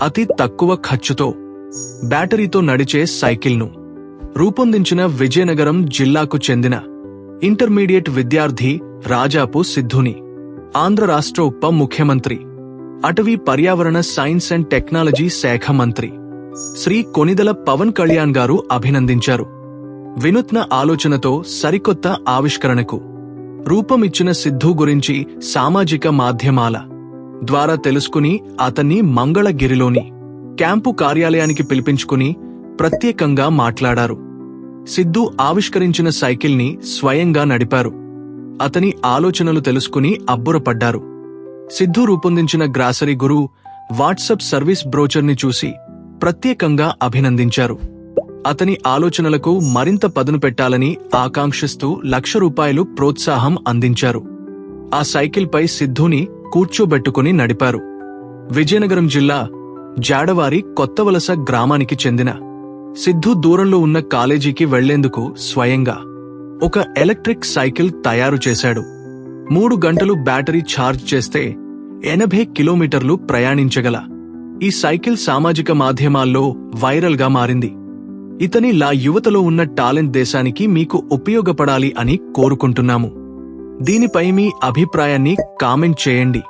అతి తక్కువ ఖర్చుతో బ్యాటరీతో నడిచే సైకిల్ను రూపొందించిన విజయనగరం జిల్లాకు చెందిన ఇంటర్మీడియట్ విద్యార్థి రాజాపు సిద్ధుని ఆంధ్ర రాష్ట్ర ఉప ముఖ్యమంత్రి, అటవీ పర్యావరణ సైన్స్ అండ్ టెక్నాలజీ శాఖ మంత్రి శ్రీ కొనిదెల పవన్ కళ్యాణ్ గారు అభినందించారు. వినూత్న ఆలోచనతో సరికొత్త ఆవిష్కరణకు రూపమిచ్చిన సిద్ధు గురించి సామాజిక మాధ్యమాల ద్వారా తెలుసుకుని అతన్ని మంగళగిరిలోని క్యాంపు కార్యాలయానికి పిలిపించుకుని ప్రత్యేకంగా మాట్లాడారు. సిద్ధు ఆవిష్కరించిన సైకిల్ని స్వయంగా నడిపారు. అతని ఆలోచనలు తెలుసుకుని అబ్బురపడ్డారు. సిద్ధు రూపొందించిన గ్రాసరీ గురు వాట్సాప్ సర్వీస్ బ్రోచర్ని చూసి ప్రత్యేకంగా అభినందించారు. అతని ఆలోచనలకు మరింత పదును పెట్టాలని ఆకాంక్షిస్తూ ₹1,00,000 ప్రోత్సాహం అందించారు. ఆ సైకిల్పై సిద్ధుని కూర్చోబెట్టుకుని నడిపారు. విజయనగరం జిల్లా జాడవారి కొత్తవలస గ్రామానికి చెందిన సిద్ధు దూరంలో ఉన్న కాలేజీకి వెళ్లేందుకు స్వయంగా ఒక ఎలక్ట్రిక్ సైకిల్ తయారు చేశాడు. 3 గంటలు బ్యాటరీ ఛార్జ్ చేస్తే 80 కిలోమీటర్లు ప్రయాణించగల ఈ సైకిల్ సామాజిక మాధ్యమాల్లో వైరల్గా మారింది. ఇతని యువతలో ఉన్న టాలెంట్ దేశానికి మీకు ఉపయోగపడాలి అని కోరుకుంటున్నాము. దీనిపై మీ అభిప్రాయాన్ని కామెంట్ చేయండి.